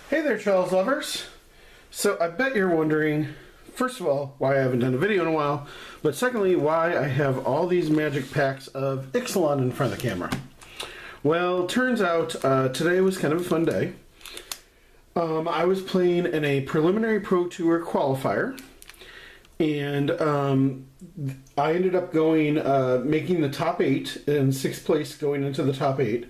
Hey there, Charles lovers. So I bet you're wondering, first of all, why I haven't done a video in a while, but secondly, why I have all these magic packs of Ixalan in front of the camera. Well, turns out today was kind of a fun day. I was playing in a preliminary Pro Tour qualifier, and I ended up going, making the top 8 in 6th place going into the top 8.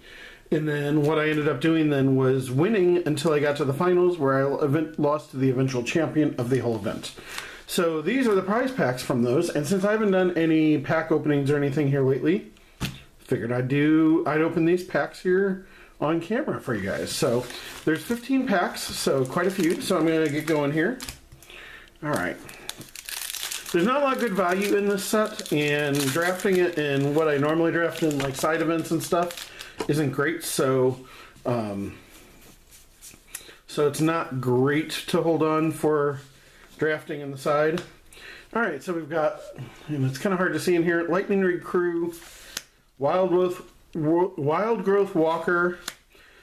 And then what I ended up doing then was winning until I got to the finals, where I lost to the eventual champion of the whole event. So these are the prize packs from those. And since I haven't done any pack openings or anything here lately, figured I'd open these packs here on camera for you guys. So there's 15 packs, so quite a few. So I'm going to get going here. All right. There's not a lot of good value in this set, and drafting it in what I normally draft in, like side events and stuff, isn't great. So it's not great to hold on for drafting in the side. All right, so we've got, and it's kind of hard to see in here, Lightning Rig Crew, Wild Growth Walker,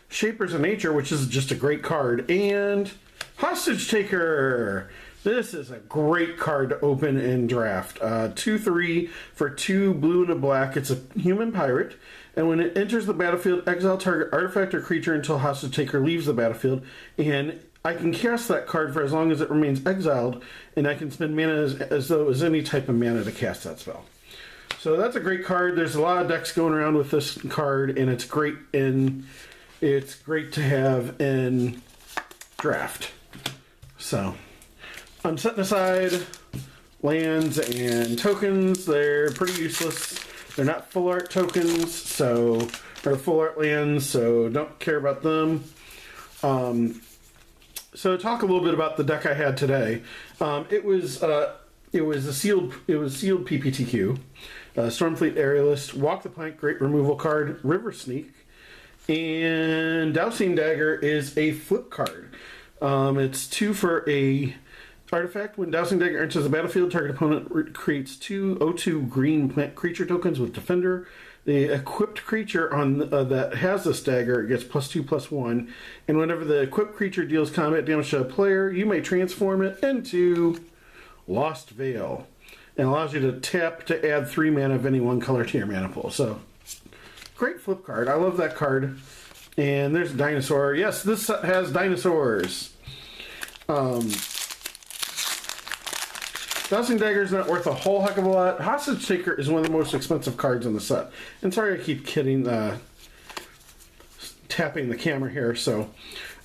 Shapers of Nature, which is just a great card, and Hostage Taker. This is a great card to open and draft. 2/3 for 2 blue and a black. It's a human pirate, and when it enters the battlefield, exile target artifact or creature until Hostage Taker leaves the battlefield. And I can cast that card for as long as it remains exiled, and I can spend mana as though it was any type of mana to cast that spell. So that's a great card. There's a lot of decks going around with this card, and it's great to have in draft. So I'm setting aside lands and tokens. They're pretty useless. They're not full art tokens, or full art lands, so don't care about them. So talk a little bit about the deck I had today. It was sealed PPTQ, Stormfleet Aerialist, Walk the Plank, Great Removal card, River Sneak, and Dowsing Dagger is a flip card. It's 2 for a artifact. When Dowsing Dagger enters the battlefield, target opponent creates 2 0/2 green plant creature tokens with Defender. The equipped creature on that has this dagger gets +2/+1, and whenever the equipped creature deals combat damage to a player, you may transform it into Lost Veil, and allows you to tap to add 3 mana of any one color to your mana pool. So, great flip card. I love that card. And there's a dinosaur. Yes, this set has dinosaurs. Dowsing Dagger is not worth a whole heck of a lot. Hostage Taker is one of the most expensive cards in the set. And sorry I keep kidding, tapping the camera here. So,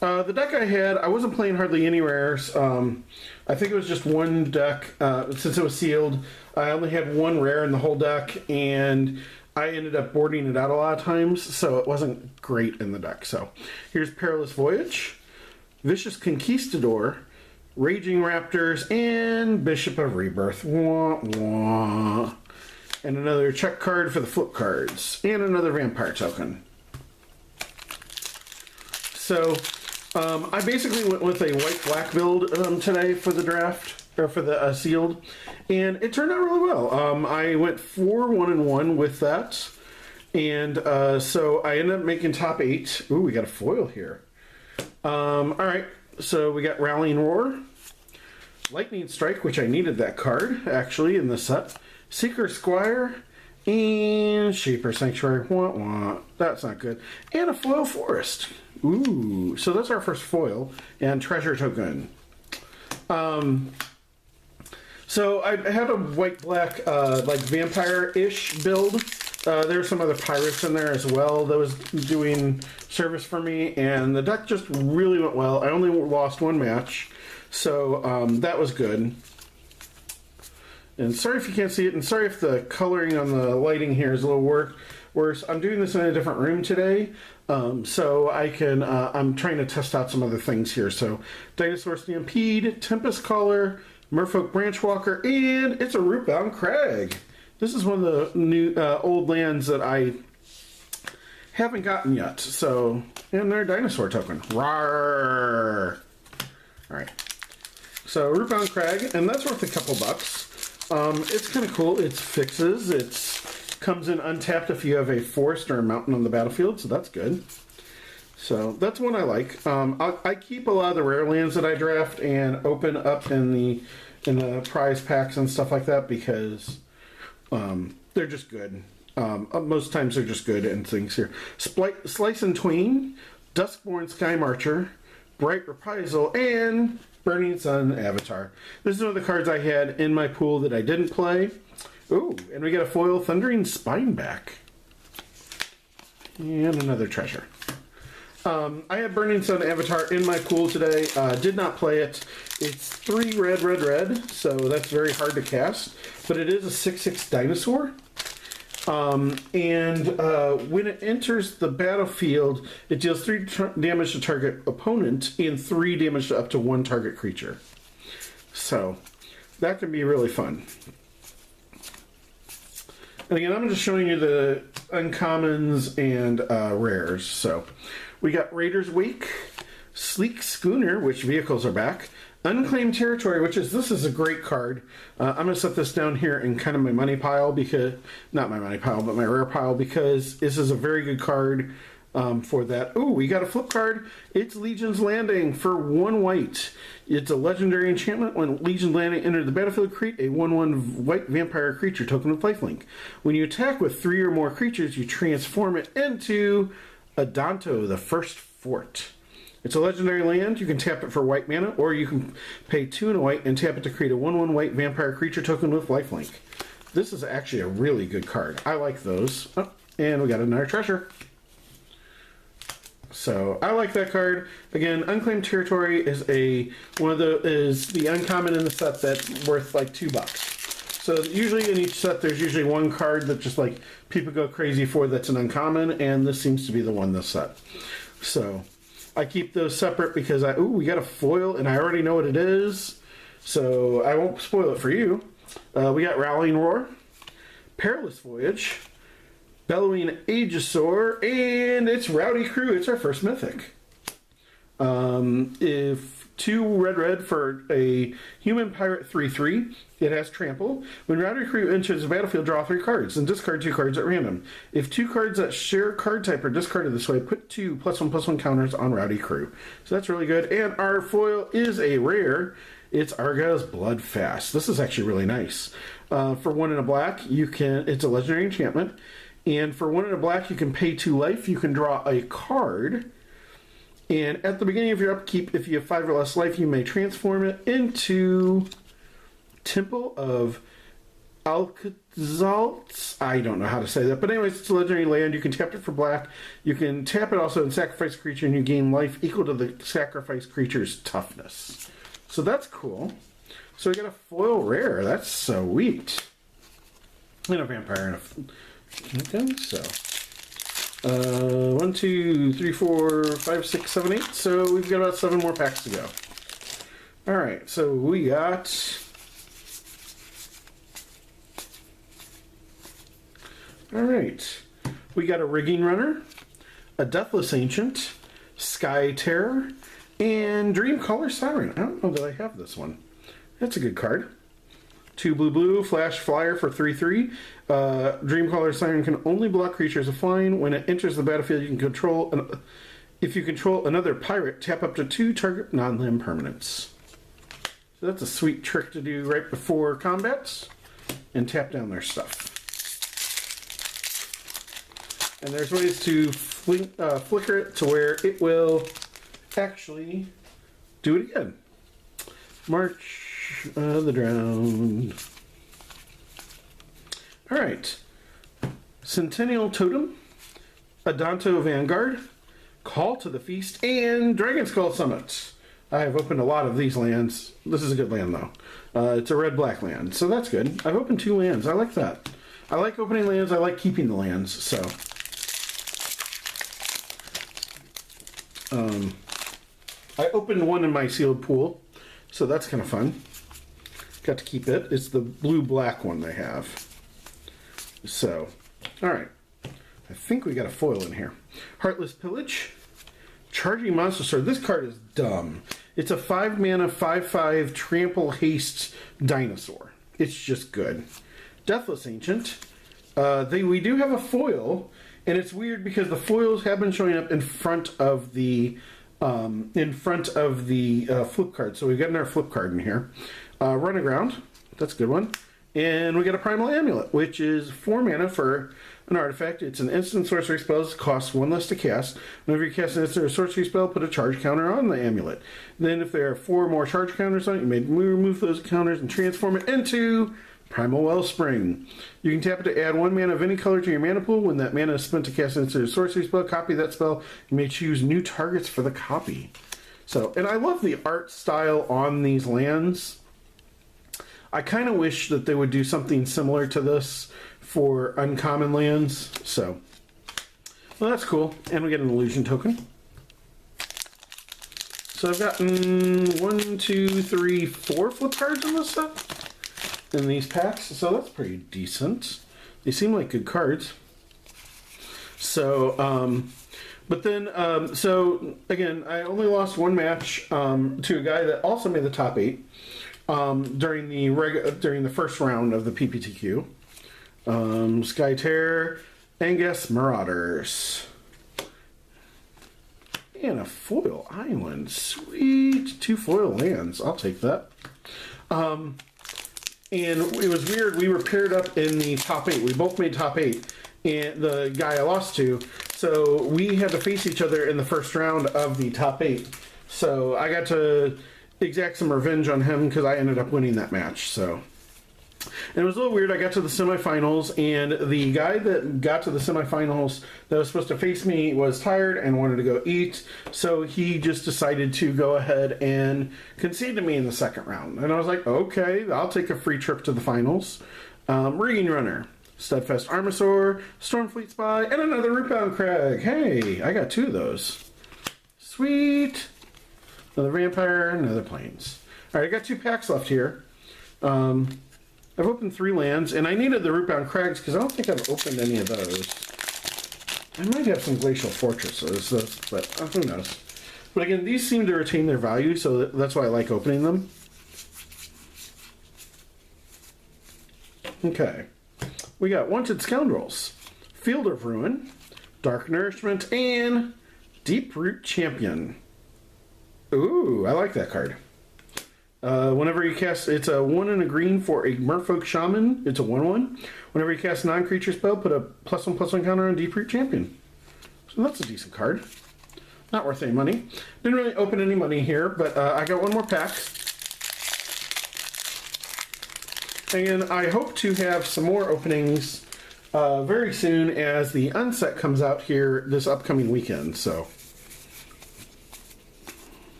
the deck I had, I wasn't playing hardly any rares. I think it was just one deck. Since it was sealed, I only had 1 rare in the whole deck, and I ended up boarding it out a lot of times, so it wasn't great in the deck. So, here's Perilous Voyage, Vicious Conquistador, Raging Raptors, and Bishop of Rebirth. Wah, wah. And another check card for the flip cards. And another Vampire token. So, I basically went with a white-black build today for the draft, or for the sealed. And it turned out really well. I went 4-1-1 with that. And so I ended up making top 8. Ooh, we got a foil here. Alright. So we got Rallying Roar, Lightning Strike, which I needed that card, actually, in the set, Seeker Squire, and Shaper Sanctuary. Wah, wah. That's not good. And a Foil Forest. Ooh, so that's our first foil, and Treasure Token. So I had a white-black, like vampire-ish build. There were some other pirates in there as well that was doing service for me, and the deck just really went well. I only lost 1 match, so that was good. And sorry if you can't see it, and sorry if the coloring on the lighting here is a little worse. I'm doing this in a different room today, so I can, I'm trying to test out some other things here. So, Dinosaur Stampede, Tempest Caller, Merfolk Branchwalker, and it's a Rootbound Crag. This is one of the new old lands that I haven't gotten yet. So, and they're a dinosaur token. Rawr! Alright. So, Rootbound Crag, and that's worth a couple bucks. It's kind of cool. It's fixes. It comes in untapped if you have a forest or a mountain on the battlefield, so that's good. So that's one I like. I keep a lot of the rare lands that I draft and open up in the prize packs and stuff like that because they're just good. Most times they're just good and things here. Slice and Tween, Duskborn Sky Marcher, Bright Reprisal, and Burning Sun Avatar. This is one of the cards I had in my pool that I didn't play. Ooh, and we got a foil Thundering Spineback. And another treasure. I had Burning Sun Avatar in my pool today. Did not play it. It's 3 red, red, red, so that's very hard to cast. But it is a 6/6 dinosaur. When it enters the battlefield, it deals 3 damage to target opponent and 3 damage to up to 1 target creature. So that can be really fun. And again, I'm just showing you the uncommons and rares. So we got Raiders Wake, Sleek Schooner, which vehicles are back, Unclaimed Territory, this is a great card. I'm going to set this down here in kind of my money pile, because, not my money pile, but my rare pile, because this is a very good card for that. Ooh, we got a flip card. It's Legion's Landing for 1 white. It's a legendary enchantment. When Legion's Landing enters the battlefield, create a 1/1 white vampire creature token with lifelink. When you attack with 3 or more creatures, you transform it into Adanto, the First Fort. It's a legendary land. You can tap it for white mana, or you can pay 2 and a white and tap it to create a 1/1 white vampire creature token with lifelink. This is actually a really good card. I like those. Oh, and we got another treasure. So I like that card. Again, Unclaimed Territory is the uncommon in the set that's worth like $2. So usually in each set there's usually one card that just like people go crazy for that's an uncommon, and this seems to be the one this set. So I keep those separate because we got a foil and I already know what it is, so I won't spoil it for you. We got Rallying Roar, Perilous Voyage, Bellowing Aegisaur, and it's Rowdy Crew. It's our first mythic. If 2 red for a human pirate 3/3, it has trample. When Rowdy Crew enters the battlefield, draw 3 cards and discard 2 cards at random. If 2 cards that share card type are discarded this way, put 2 +1/+1 counters on Rowdy Crew. So that's really good. And our foil is a rare. It's Argyle's Bloodfast. This is actually really nice. For 1 and a black, it's a legendary enchantment. And for 1 and a black, you can pay 2 life. You can draw a card. And at the beginning of your upkeep, if you have 5 or less life, you may transform it into Temple of Alcazalt. I don't know how to say that. But anyways, it's a legendary land. You can tap it for black. You can tap it also and sacrifice a creature, and you gain life equal to the sacrificed creature's toughness. So that's cool. So we got a foil rare. That's sweet. And a vampire and a... So 1, 2, 3, 4, 5, 6, 7, 8. So we've got about 7 more packs to go. All right, so we got... All right, we got a Rigging Runner, a Deathless Ancient, Sky Terror, and Dreamcaller Siren. I don't know that I have this one. That's a good card. 2 blue, Flash Flyer for 3/3. Dreamcaller Siren can only block creatures flying. When it enters the battlefield, you can control. If you control another pirate, tap up to 2 target non-land permanents. So that's a sweet trick to do right before combats, and tap down their stuff. And there's ways to flicker it to where it will actually do it again. March the Drowned. Alright. Centennial Totem, Adanto Vanguard, Call to the Feast, and Dragon Skull Summit. I have opened a lot of these lands. This is a good land, though. It's a red-black land, so that's good. I've opened 2 lands. I like that. I like opening lands. I like keeping the lands, so... I opened 1 in my sealed pool, so that's kind of fun. Got to keep it. It's the blue-black one they have. So, alright. I think we got a foil in here. Heartless Pillage. Charging Monster Sword. This card is dumb. It's a 5 mana, 5/5 trample haste dinosaur. It's just good. Deathless Ancient. We do have a foil, And it's weird because the foils have been showing up in front of the flip card. So we've got our flip card in here. Run aground, that's a good one. And we get a Primal Amulet, which is 4 mana for an artifact. It's an instant sorcery spell. It costs 1 less to cast. Whenever you cast an instant or sorcery spell, put a charge counter on the amulet. Then if there are 4 more charge counters on it, you may remove those counters and transform it into Primal Wellspring. You can tap it to add 1 mana of any color to your mana pool. When that mana is spent to cast an instant or sorcery spell, copy that spell. You may choose new targets for the copy. So, and I love the art style on these lands. I kind of wish that they would do something similar to this for uncommon lands. So, well, that's cool. And we get an illusion token. So I've gotten 1, 2, 3, 4 flip cards in this set, in these packs. So that's pretty decent. They seem like good cards. So, but then, so again, I only lost 1 match to a guy that also made the top 8. During the first round of the PPTQ. Sky Terror, Angus Marauders. And a foil island. Sweet. 2 foil lands. I'll take that. And it was weird. We were paired up in the top 8. We both made top 8. And the guy I lost to. So we had to face each other in the first round of the top 8. So I got to exact some revenge on him because I ended up winning that match. So, and it was a little weird. I got to the semifinals, and the guy that got to the semifinals that was supposed to face me was tired and wanted to go eat, so he just decided to go ahead and concede to me in the second round. And I was like, okay, I'll take a free trip to the finals. Rigging Runner, Steadfast Armosaur, Stormfleet Spy, and another Rootbound Crag. Hey, I got 2 of those. Sweet. Another Vampire, another Plains. Alright, I got 2 packs left here. I've opened 3 lands, and I needed the Rootbound Crags because I don't think I've opened any of those. I might have some Glacial Fortresses, but who knows. But again, these seem to retain their value, so that's why I like opening them. Okay. We got Wanted Scoundrels, Field of Ruin, Dark Nourishment, and Deeproot Champion. Ooh, I like that card. Whenever you cast, it's a 1 and a green for a Merfolk Shaman. It's a 1/1. Whenever you cast a non-creature spell, put a +1/+1 counter on Deeproot Champion. So that's a decent card. Not worth any money. Didn't really open any money here, but I got 1 more pack. And I hope to have some more openings very soon as the unset comes out here this upcoming weekend. So.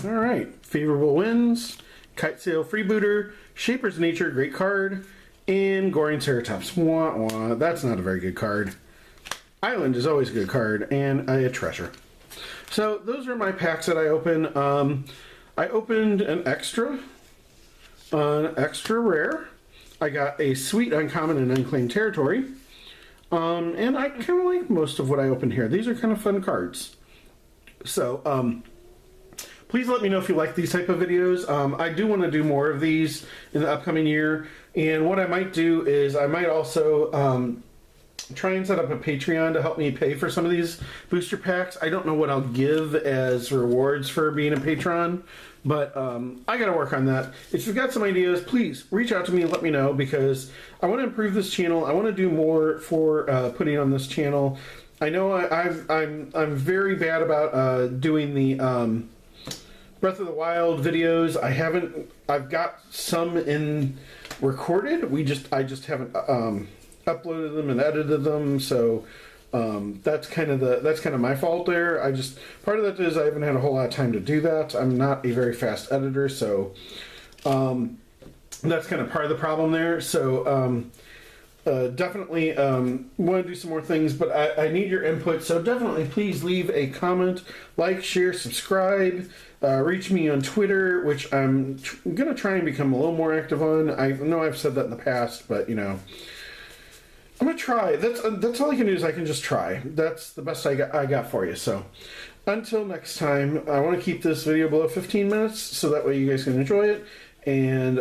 Alright, Favorable Winds, Kite Sail Freebooter, Shaper's Nature, great card, and Goring Ceratops. Wah, wah, that's not a very good card. Island is always a good card, and a treasure. So those are my packs that I open. I opened an extra rare. I got a sweet uncommon and unclaimed territory. And I kind of like most of what I opened here. These are kind of fun cards. So, please let me know if you like these type of videos. I do want to do more of these in the upcoming year. And what I might do is I might also try and set up a Patreon to help me pay for some of these booster packs. I don't know what I'll give as rewards for being a patron, but I got to work on that. If you've got some ideas, please reach out to me and let me know, because I want to improve this channel. I want to do more for putting on this channel. I know I'm very bad about doing the Breath of the Wild videos. I've got some in recorded. I just haven't uploaded them and edited them. So that's kind of my fault there. Part of that is I haven't had a whole lot of time to do that. I'm not a very fast editor, so that's kind of part of the problem there. So definitely want to do some more things, but I need your input. So definitely please leave a comment, like, share, subscribe. Reach me on Twitter, which I'm going to try and become a little more active on. I know I've said that in the past, but, you know, I'm going to try. That's all I can do is I can just try. That's the best I got for you. So until next time, I want to keep this video below 15 minutes so that way you guys can enjoy it. And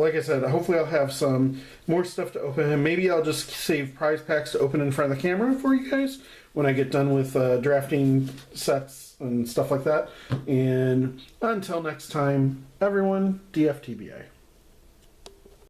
like I said, hopefully I'll have some more stuff to open, and maybe I'll just save prize packs to open in front of the camera for you guys when I get done with drafting sets and stuff like that. And until next time, everyone, DFTBA.